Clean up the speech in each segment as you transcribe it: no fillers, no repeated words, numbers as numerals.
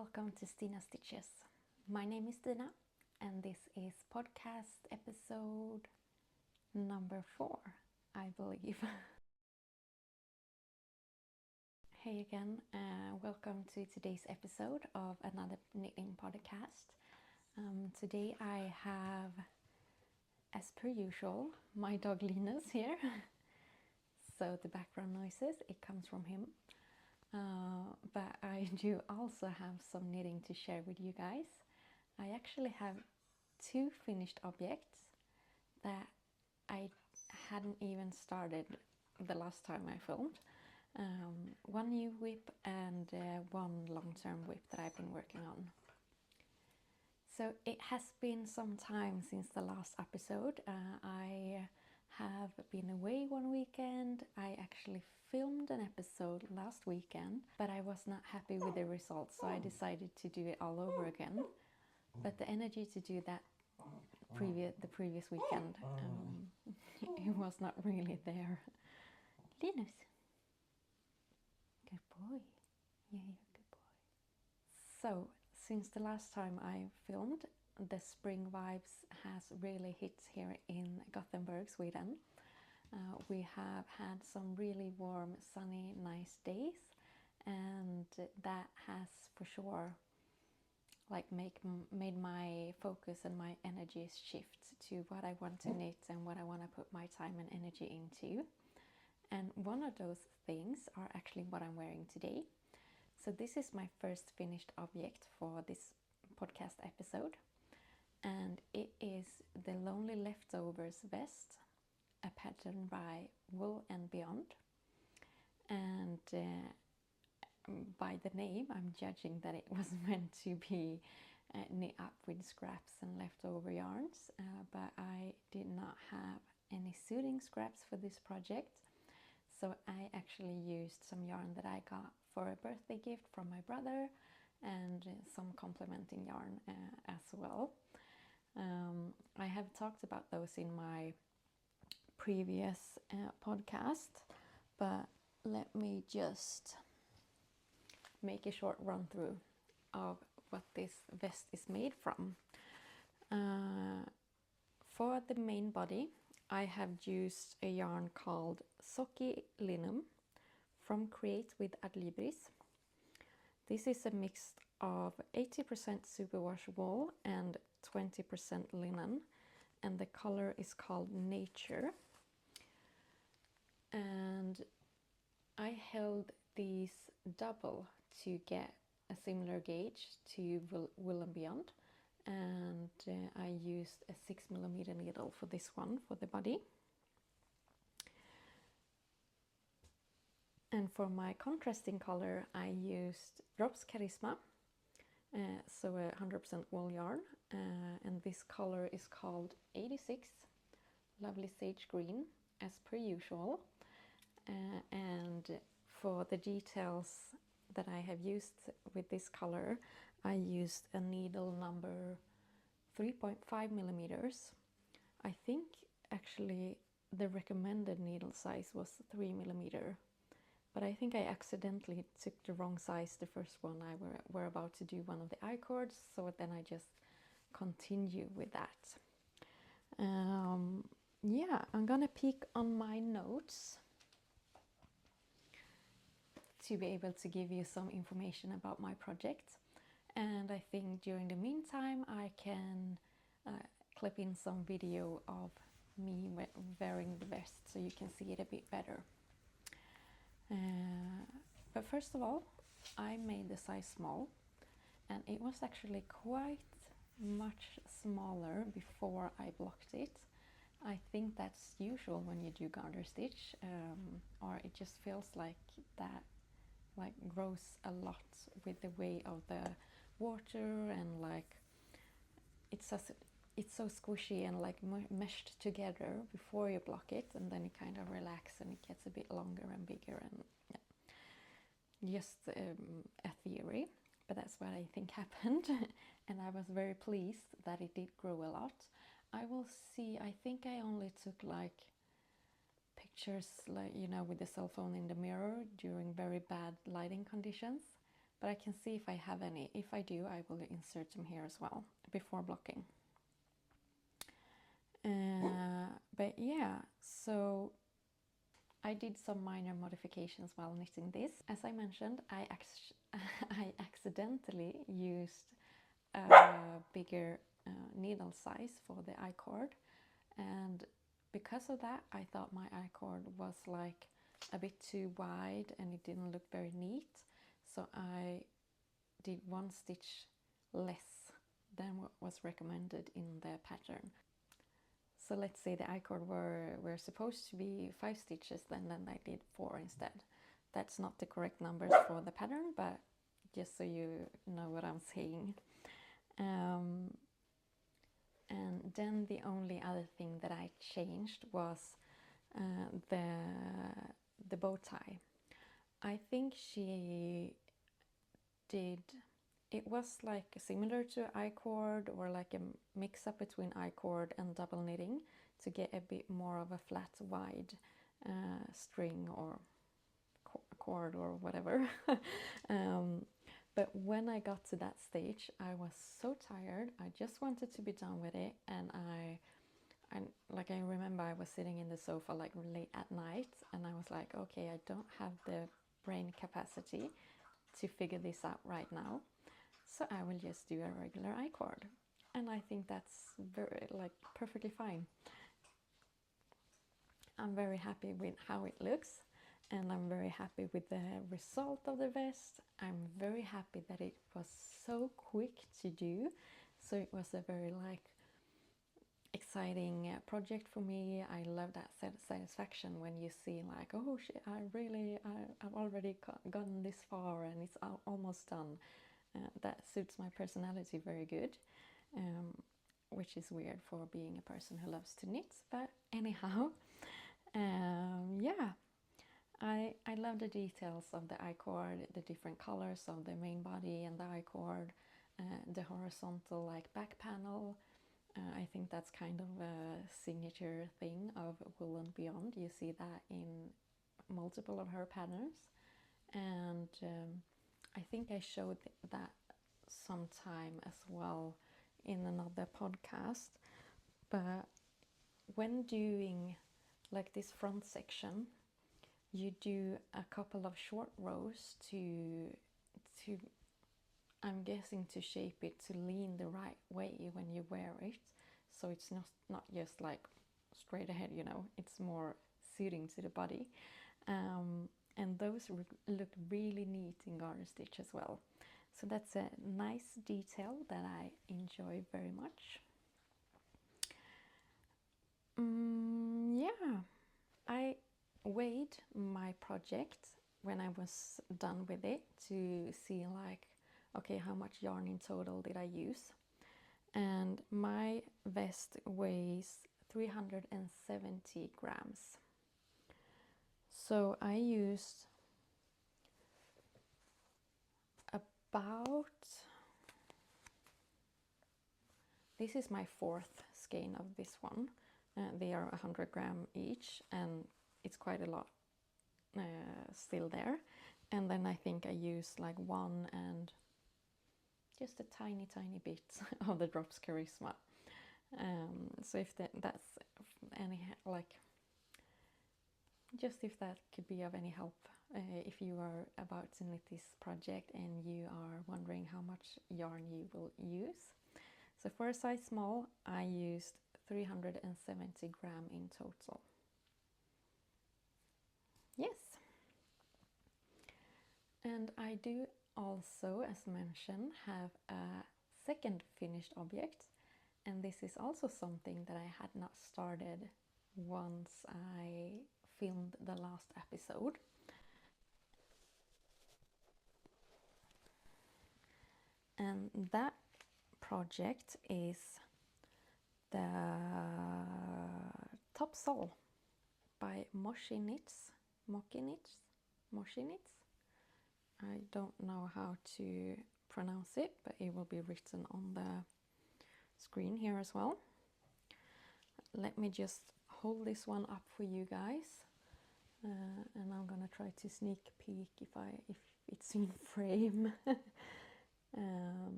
welcome to Stina Stitches. My name is Stina and this is podcast episode number 4, I believe. Hey again, welcome to today's episode of another knitting podcast. Today I have, as per usual, my dog Linus here. So the background noises, it comes from him. But I do also have some knitting to share with you guys. I actually have 2 finished objects that I hadn't even started the last time I filmed. One new whip and one long-term whip that I've been working on. So it has been some time since the last episode. I have been away one weekend. I actually filmed an episode last weekend, but I was not happy with the results, so I decided to do it all over again. But the energy to do that the previous weekend, it was not really there. Linus, good boy. Yeah, you're a good boy. So since the last time I filmed, the spring vibes has really hit here in Gothenburg, Sweden. We have had some really warm, sunny, nice days, and that has for sure made my focus and my energies shift to what I want to knit and what I want to put my time and energy into. And one of those things are actually what I'm wearing today. So this is my first finished object for this podcast episode, and it is the Lonely Leftovers vest, a pattern by Wool and Beyond. And by the name, I'm judging that it was meant to be knit up with scraps and leftover yarns, but I did not have any suiting scraps for this project. So I actually used some yarn that I got for a birthday gift from my brother and some complementing yarn as well. I have talked about those in my previous podcast, but let me just make a short run through of what this vest is made from. For the main body, I have used a yarn called Stina Linus from Create with Adlibris. This is a mix of 80% superwash wool and 20% linen, and the color is called Nature. And I held these double to get a similar gauge to Wool and Beyond, and I used a 6mm needle for this one for the body. And for my contrasting color, I used Drops Charisma, so a 100% wool yarn, and this color is called 86, Lovely Sage Green, as per usual. And for the details that I have used with this color, I used a needle number 3.5mm. I think actually the recommended needle size was 3mm, but I think I accidentally took the wrong size the first one. I were about to do one of the I-cords, so then I just continue with that. Yeah, I'm gonna peek on my notes to be able to give you some information about my project. And I think during the meantime I can clip in some video of me wearing the vest so you can see it a bit better. But first of all, I made the size small, and it was actually quite much smaller before I blocked it. I think that's usual when you do garter stitch, or it just feels like that grows a lot with the way of the water, and it's so squishy and meshed together before you block it, and then it kind of relaxes and it gets a bit longer and bigger, and yeah, just a theory, but that's what I think happened. And I was very pleased that it did grow a lot. I will see, I think I only took pictures with the cell phone in the mirror during very bad lighting conditions, but I can see if I have any. If I do, I will insert them here as well before blocking. But yeah, so I did some minor modifications while knitting this. As I mentioned, I accidentally used a bigger needle size for the I-cord, and because of that I thought my I-cord was like a bit too wide and it didn't look very neat, so I did 1 stitch less than what was recommended in the pattern. So let's say the I-cord were supposed to be 5 stitches, then I did 4 instead. That's not the correct numbers for the pattern, but just so you know what I'm saying. And then the only other thing that I changed was the bow tie. I think she did, it was like similar to I-cord, or like a mix up between I-cord and double knitting, to get a bit more of a flat wide string or cord or whatever. But when I got to that stage, I was so tired. I just wanted to be done with it, and I remember I was sitting in the sofa like late at night, and I was like, okay, I don't have the brain capacity to figure this out right now, so I will just do a regular I-cord, and I think that's very perfectly fine. I'm very happy with how it looks, and I'm very happy with the result of the vest. I'm very happy that it was so quick to do, so it was a very exciting project for me. I love that satisfaction when you see like, oh shit, I've already gotten this far and it's almost done. That suits my personality very good, which is weird for being a person who loves to knit, but anyhow. Yeah, I love the details of the I-cord, the different colors of the main body and the I-cord, the horizontal back panel. I think that's kind of a signature thing of Wool and Beyond. You see that in multiple of her patterns, and I think I showed that sometime as well in another podcast. But when doing this front section, you do a couple of short rows to I'm guessing to shape it to lean the right way when you wear it, so it's not just straight ahead, it's more suiting to the body, and those look really neat in garter stitch as well. So that's a nice detail that I enjoy very much. Yeah, I weighed my project when I was done with it to see okay, how much yarn in total did I use, and my vest weighs 370 grams. So I used about, this is my 4th skein of this one. They are 100 gram each, and it's quite a lot still there. And then I think I used 1 and just a tiny bit of the Drops Charisma. So if that's any just if that could be of any help, if you are about to knit this project and you are wondering how much yarn you will use. So for a size small, I used 370 gram in total. Yes. And I do also, as mentioned, have a second finished object, and this is also something that I had not started once I filmed the last episode. And that project is the top sole by mochia knits. I don't know how to pronounce it, but it will be written on the screen here as well. Let me just hold this one up for you guys, and I'm gonna try to sneak peek if it's in frame.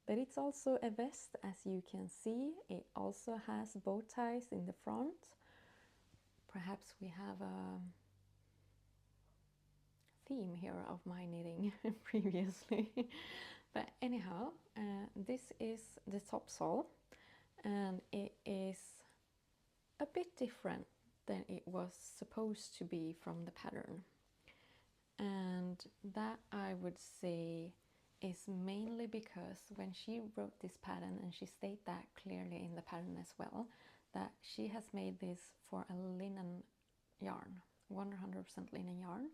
But it's also a vest, as you can see. It also has bow ties in the front. Perhaps we have a theme here of my knitting previously. But anyhow, this is the top sole, and it is a bit different than it was supposed to be from the pattern. And that, I would say, is mainly because when she wrote this pattern, and she stated that clearly in the pattern as well, that she has made this for a linen yarn, 100% linen yarn,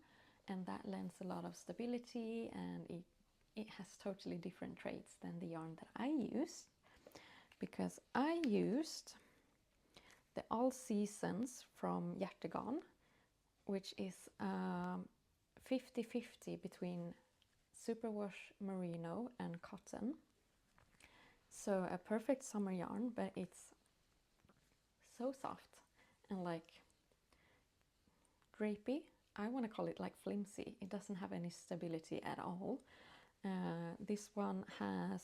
and that lends a lot of stability, and it has totally different traits than the yarn that I used, because I used the All Seasons from Hjärtegarn, which is 50-50 between superwash merino and cotton. So a perfect summer yarn, but it's so soft and like drapey. I want to call it like flimsy. It doesn't have any stability at all. This one has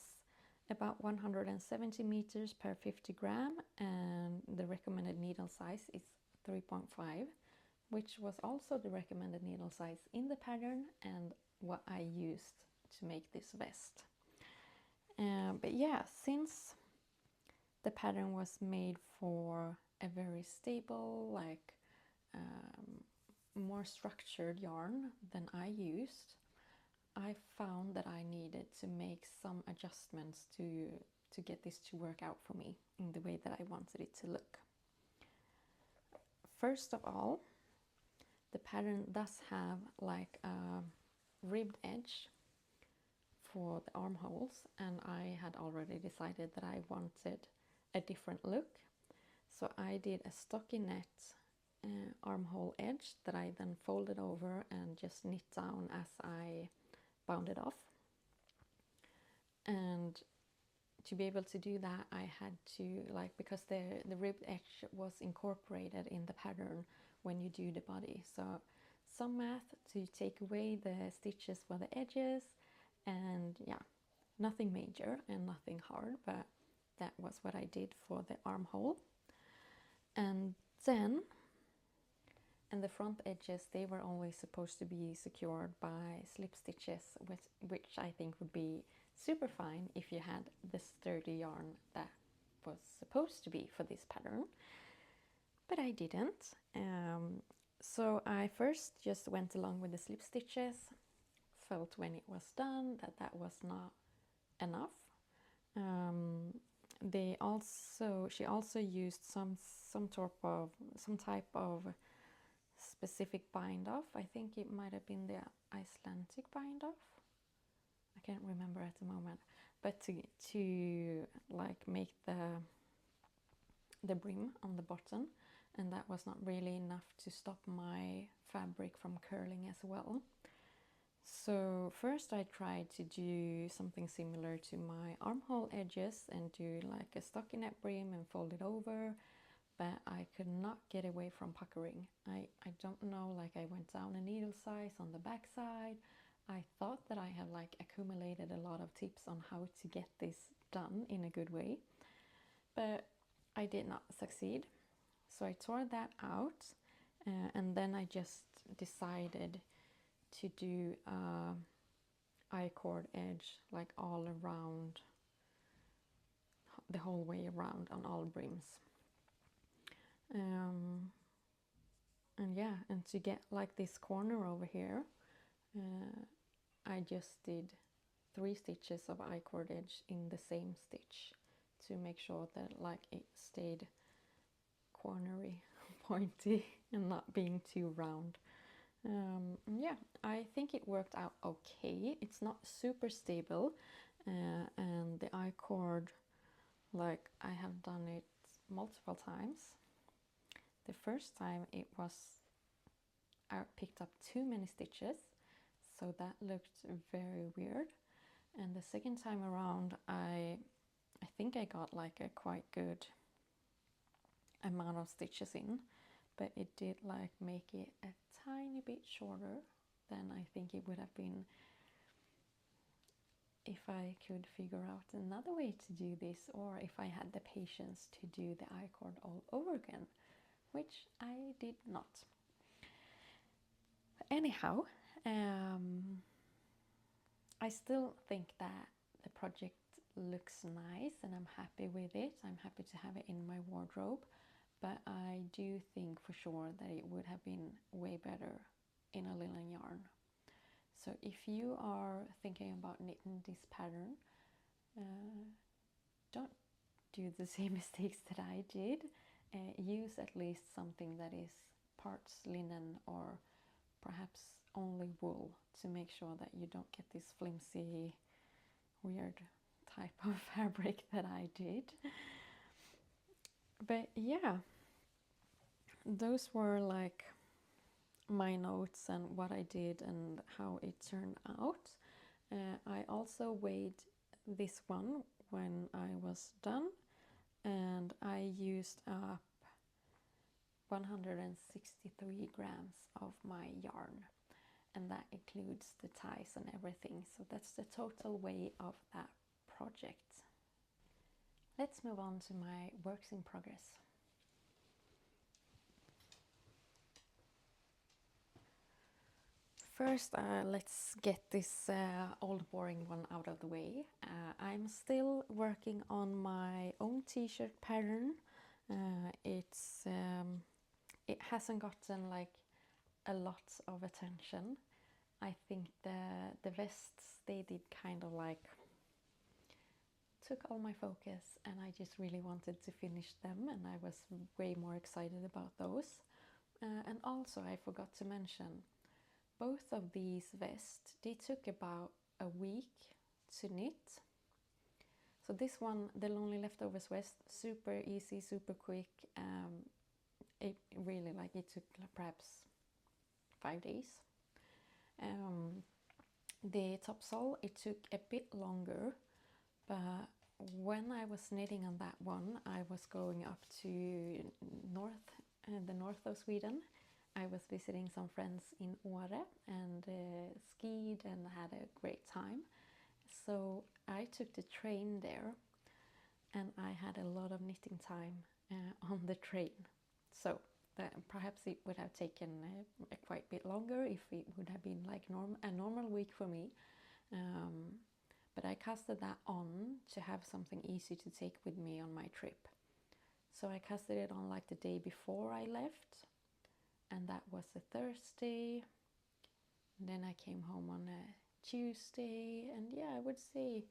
about 170 meters per 50 gram, and the recommended needle size is 3.5, which was also the recommended needle size in the pattern and what I used to make this vest. But yeah, since the pattern was made for a very stable, like more structured yarn than I used, I found that I needed to make some adjustments to get this to work out for me in the way that I wanted it to look. First of all, the pattern does have like a ribbed edge for the armholes, and I had already decided that I wanted a different look. So I did a stockinette armhole edge that I then folded over and just knit down as I bound it off. And to be able to do that, I had to, like, because the ribbed edge was incorporated in the pattern when you do the body. So some math to take away the stitches for the edges, and yeah, nothing major and nothing hard, but that was what I did for the armhole. And then, and the front edges, they were only supposed to be secured by slip stitches, which I think would be super fine if you had the sturdy yarn that was supposed to be for this pattern, but I didn't. So I first just went along with the slip stitches, felt when it was done that that was not enough. She also used some type of specific bind off. I think it might have been the Icelandic bind off. I can't remember at the moment, but to like make the brim on the bottom, and that was not really enough to stop my fabric from curling as well. So first I tried to do something similar to my armhole edges and do like a stockinette brim and fold it over, but I could not get away from puckering. I don't know, like I went down a needle size on the back side. I thought that I had like accumulated a lot of tips on how to get this done in a good way, but I did not succeed. So I tore that out, and then I just decided to do I-cord edge like all around, the whole way around on all brims. And yeah, and to get like this corner over here, I just did 3 stitches of I-cord edge in the same stitch to make sure that like it stayed cornery, pointy, and not being too round. Yeah, I think it worked out okay. It's not super stable, and the I-cord, like I have done it multiple times. The first time I picked up too many stitches, so that looked very weird. And the second time around, I think I got like a quite good amount of stitches in, but it did like make it a tiny bit shorter than I think it would have been if I could figure out another way to do this, or if I had the patience to do the I-cord all over again, which I did not. But anyhow, I still think that the project looks nice and I'm happy with it. I'm happy to have it in my wardrobe, but I do think for sure that it would have been way better in a linen yarn. So if you are thinking about knitting this pattern, don't do the same mistakes that I did. Use at least something that is parts linen or perhaps only wool to make sure that you don't get this flimsy, weird type of fabric that I did. But yeah, those were like my notes and what I did and how it turned out. I also weighed this one when I was done, and I used up 163 grams of my yarn, and that includes the ties and everything. So that's the total weight of that project. Let's move on to my works in progress. First, let's get this old boring one out of the way. I'm still working on my own t-shirt pattern. It hasn't gotten like a lot of attention. I think the vests, they did kind of like took all my focus, and I just really wanted to finish them, and I was way more excited about those. And also I forgot to mention, both of these vests, they took about a week to knit. So this one, the Lonely Leftovers vest, super easy, super quick. It really, like, it took perhaps 5 days. The topsole, it took a bit longer, but when I was knitting on that one, I was going up to the north of Sweden. I was visiting some friends in Åre and skied and had a great time. So I took the train there, and I had a lot of knitting time on the train. So perhaps it would have taken a quite bit longer if it would have been like a normal week for me. But I casted that on to have something easy to take with me on my trip. So I casted it on like the day before I left, and that was a Thursday. And then I came home on a Tuesday, and yeah, I would say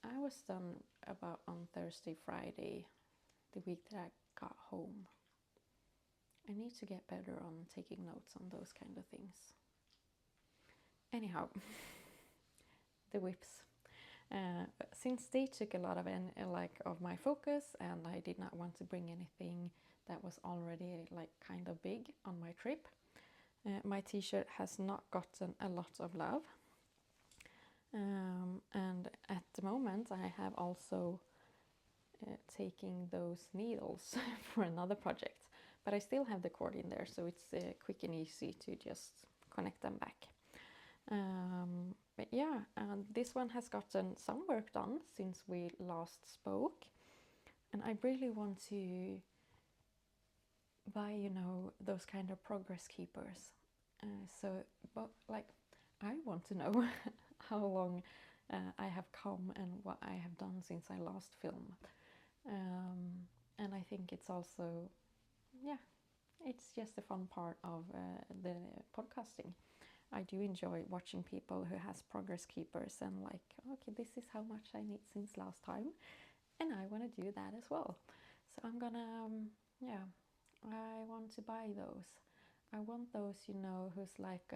I was done about on Thursday, Friday, the week that I got home. I need to get better on taking notes on those kind of things. Anyhow, the whips. Since they took a lot of my focus, and I did not want to bring anything that was already like kind of big on my trip, my t-shirt has not gotten a lot of love. And at the moment I have also taking those needles for another project, but I still have the cord in there, so it's quick and easy to just connect them back. But yeah, and this one has gotten some work done since we last spoke, and I really want to buy, you know, those kind of progress keepers. But like, I want to know how long I have come and what I have done since I last filmed. And I think it's also, yeah, it's just a fun part of the podcasting. I do enjoy watching people who has progress keepers and like, okay, this is how much I knit since last time, and I want to do that as well. So I'm gonna, I want to buy those. I want those, you know, who's like,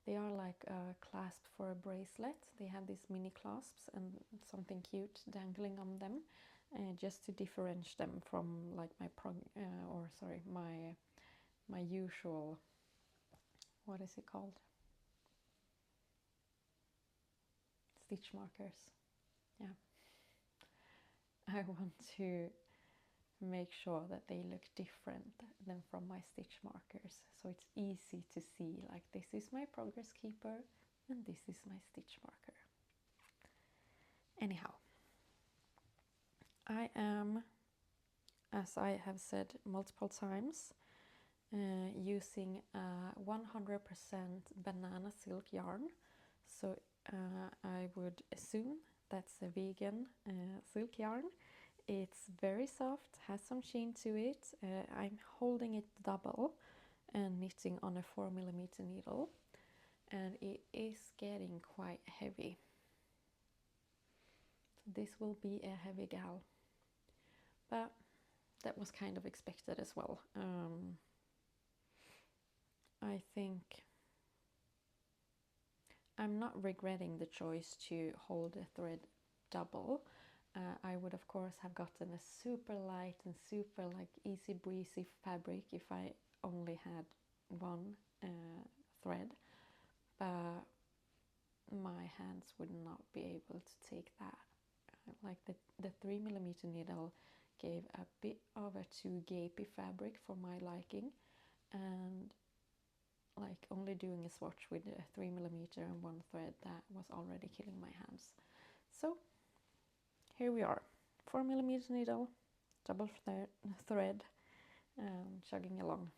they are like a clasp for a bracelet. They have these mini clasps and something cute dangling on them, just to differentiate them from like my usual, what is it called? Stitch markers. Yeah. I want to make sure that they look different than from my stitch markers, so it's easy to see, like, this is my progress keeper and this is my stitch marker. Anyhow, I am, as I have said multiple times, using a 100% banana silk yarn. So I would assume that's a vegan silk yarn. It's very soft, has some sheen to it. I'm holding it double and knitting on a 4mm needle, and it is getting quite heavy. So this will be a heavy gal, but that was kind of expected as well. I think I'm not regretting the choice to hold the thread double. I would of course have gotten a super light and super like easy breezy fabric if I only had one thread, but my hands would not be able to take that. Like the 3mm needle gave a bit of a too gapey fabric for my liking, and like only doing a swatch with a 3mm and one thread, that was already killing my hands. So here we are, 4mm needle, double thread, chugging along.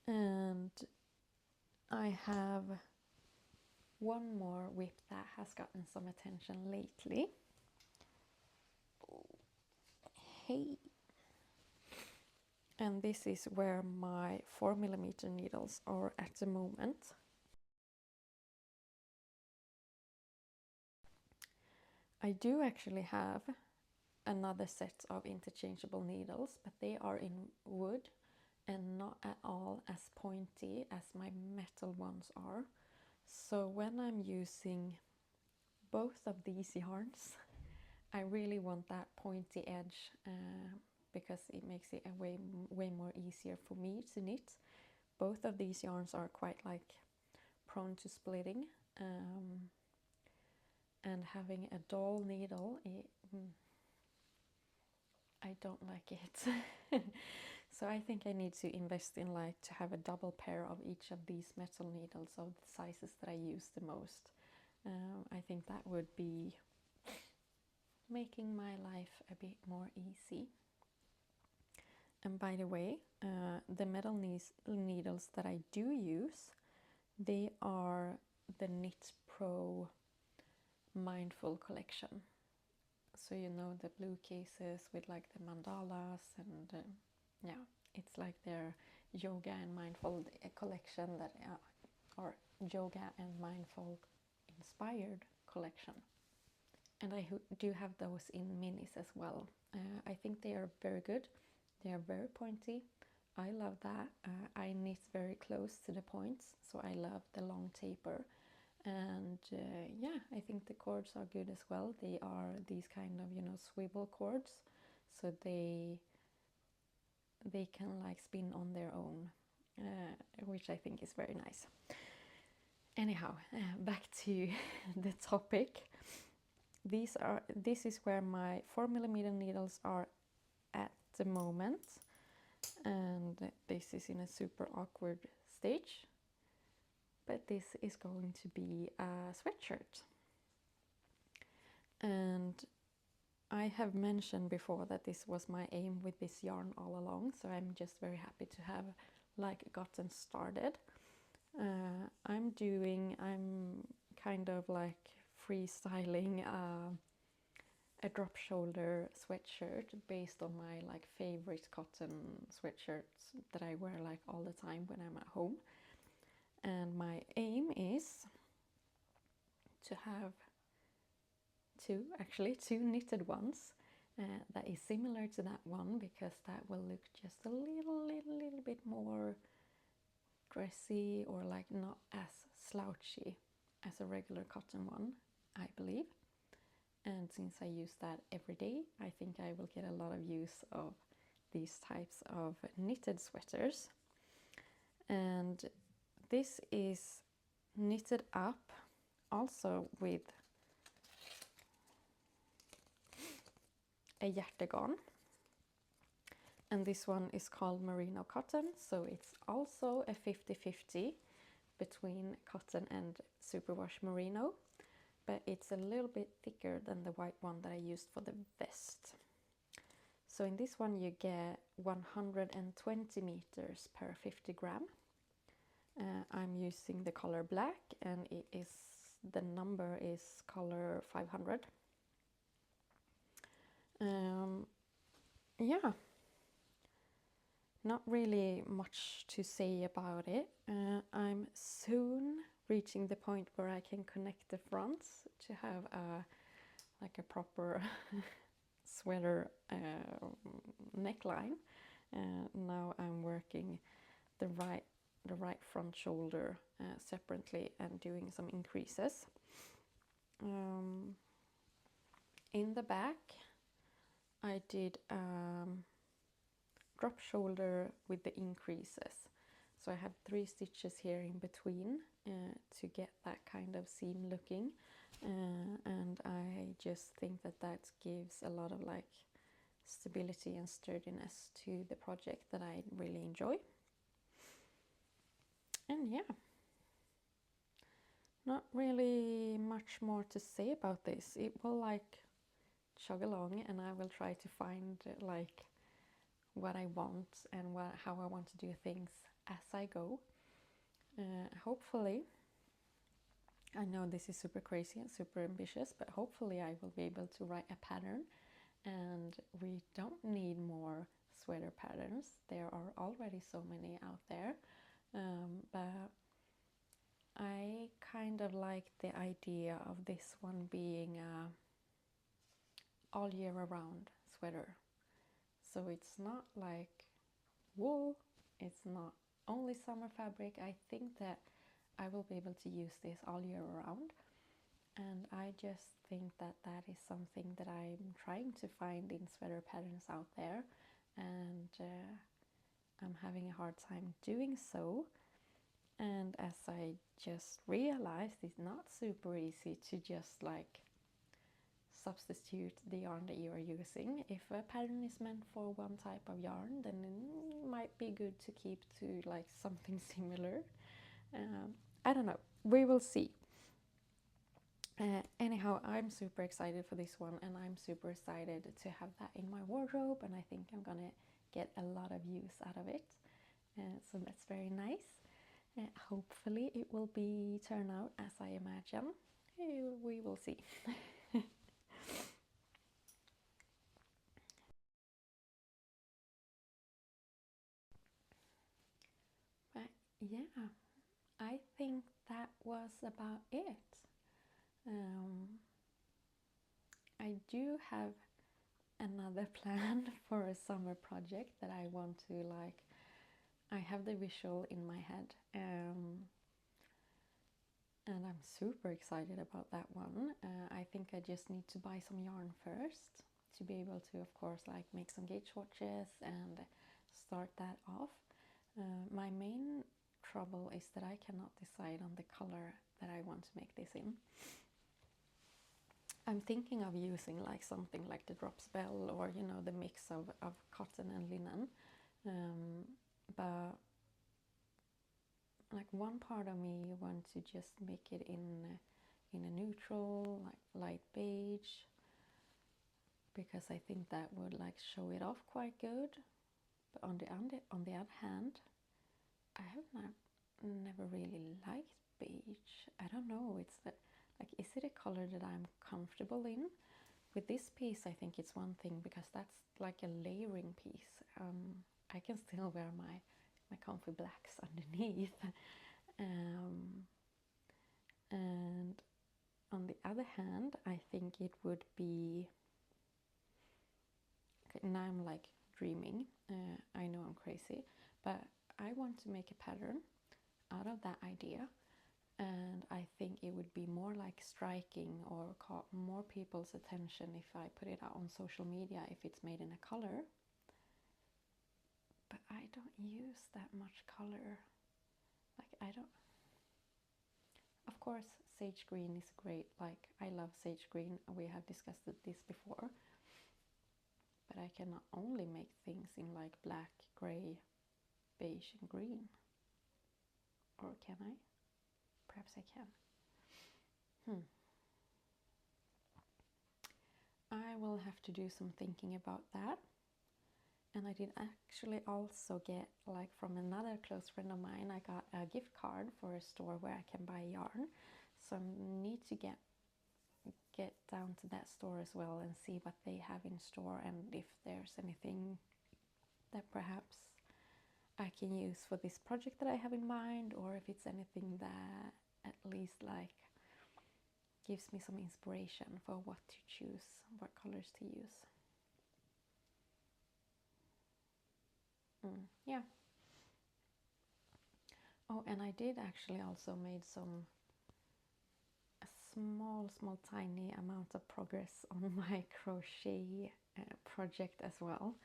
And I have one more whip that has gotten some attention lately. Hey! And this is where my 4mm needles are at the moment. I do actually have another set of interchangeable needles, but they are in wood and not at all as pointy as my metal ones are. So when I'm using both of these yarns, I really want that pointy edge because it makes it a way more easier for me to knit. Both of these yarns are quite like prone to splitting, and having a dull needle, I don't like it. So I think I need to invest in like to have a double pair of each of these metal needles of the sizes that I use the most. I think that would be making my life a bit more easy. And by the way, the metal needles that I do use, they are the Knit Pro Mindful collection. So you know, the blue cases with like the mandalas, and yeah, it's like their yoga and mindful collection, that or yoga and mindful inspired collection. And I do have those in minis as well. I think they are very good. They are very pointy. I love that. I knit very close to the points, so I love the long taper. And yeah, I think the cords are good as well. They are these kind of, you know, swivel cords, so they can like spin on their own, which I think is very nice. Anyhow, back to the topic. This is where my 4mm needles are at the moment, and this is in a super awkward stage. But this is going to be a sweatshirt. And I have mentioned before that this was my aim with this yarn all along, so I'm just very happy to have like gotten started. I'm kind of like freestyling a drop shoulder sweatshirt based on my like favorite cotton sweatshirts that I wear like all the time when I'm at home. And my aim is to have two knitted ones that is similar to that one, because that will look just a little bit more dressy, or like not as slouchy as a regular cotton one, I believe. And since I use that every day, I think I will get a lot of use of these types of knitted sweaters. And this is knitted up also with a hjärtegarn, and this one is called merino cotton, so it's also a 50-50 between cotton and superwash merino. but it's a little bit thicker than the white one that I used for the vest. So in this one you get 120 meters per 50 gram. I'm using the color black, and the number is color 500. Yeah, not really much to say about it. I'm soon reaching the point where I can connect the fronts to have like a proper sweater neckline. Now I'm working the right front shoulder separately and doing some increases. In the back I did drop shoulder with the increases. So I have 3 stitches here in between to get that kind of seam looking, and I just think that that gives a lot of like stability and sturdiness to the project that I really enjoy. And yeah, not really much more to say about this. It will like chug along, and I will try to find like what I want and how I want to do things as I go. Hopefully, I know this is super crazy and super ambitious, but hopefully I will be able to write a pattern, and we don't need more sweater patterns. There are already so many out there, but I kind of like the idea of this one being a all year around sweater. So it's not like wool, it's not only summer fabric. I think that I will be able to use this all year around, and I just think that that is something that I'm trying to find in sweater patterns out there, and I'm having a hard time doing so. And as I just realized, it's not super easy to just like substitute the yarn that you are using. If a pattern is meant for one type of yarn, then it might be good to keep to like something similar. I don't know, we will see. Anyhow, I'm super excited for this one, and I'm super excited to have that in my wardrobe, and I think I'm gonna get a lot of use out of it. So that's very nice. Hopefully it will turn out as I imagine. We will see. But yeah, I think that was about it. I do have another plan for a summer project that I want to like. I have the visual in my head, and I'm super excited about that one. I think I just need to buy some yarn first to be able to, of course, like make some gauge swatches and start that off. My main trouble is that I cannot decide on the color that I want to make this in. I'm thinking of using like something like the drop spell, or you know, the mix of cotton and linen, but like one part of me wants to just make it in a neutral, like light beige, because I think that would like show it off quite good. But on the other hand, I have never really liked beige. I don't know, it's like, is it a color that I'm comfortable in? With this piece, I think it's one thing, because that's like a layering piece. I can still wear my comfy blacks underneath. And on the other hand, I think it would be, okay, now I'm like dreaming. I know I'm crazy, but I want to make a pattern out of that idea, and I think it would be more like striking or caught more people's attention if I put it out on social media if it's made in a color. But I don't use that much color. Like, I don't. Of course, sage green is great. Like, I love sage green. We have discussed this before. But I cannot only make things in like black, gray, beige, and green. Or can I? Perhaps I can. have to do some thinking about that. And I did actually also get, like from another close friend of mine, I got a gift card for a store where I can buy yarn. So I need to get down to that store as well and see what they have in store, and if there's anything that perhaps I can use for this project that I have in mind, or if it's anything that at least like gives me some inspiration for what to choose, what colors to use. Yeah. Oh, and I did actually also made a small tiny amount of progress on my crochet project as well.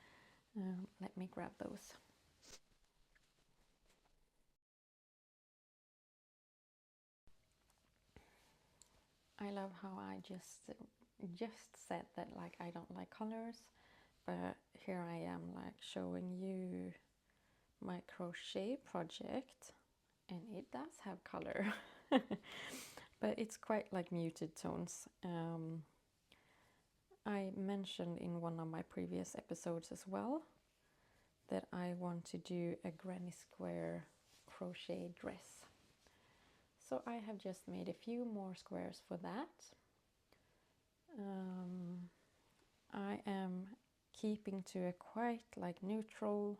Let me grab those. I love how I just said that, like, I don't like colors, but here I am like showing you my crochet project, and it does have color. But it's quite like muted tones. I mentioned in one of my previous episodes as well that I want to do a granny square crochet dress. So I have just made a few more squares for that. I am keeping to a quite like neutral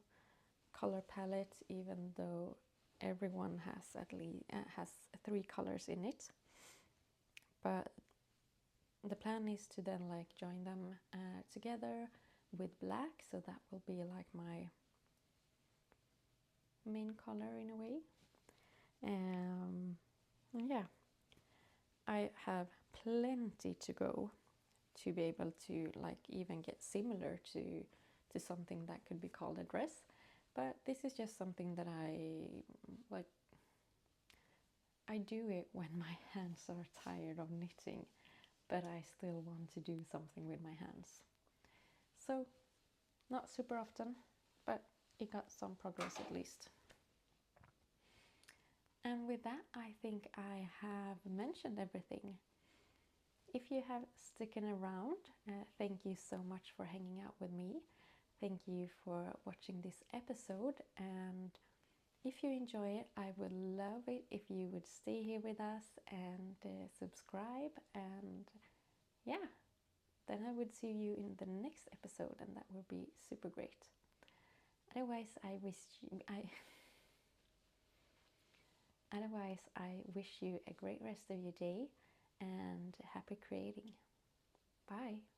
color palette, even though everyone has at least has 3 colors in it. But the plan is to then like join them together with black, so that will be like my main color in a way. Yeah, I have plenty to go to be able to like even get similar to something that could be called a dress, but this is just something that I like. I do it when my hands are tired of knitting, but I still want to do something with my hands. So not super often, but it got some progress at least. And with that, I think I have mentioned everything. If you have sticking around, thank you so much for hanging out with me. Thank you for watching this episode, and if you enjoy it, I would love it if you would stay here with us and subscribe, and yeah, then I would see you in the next episode, and that will be super great. Otherwise, I wish you a great rest of your day and happy creating. Bye.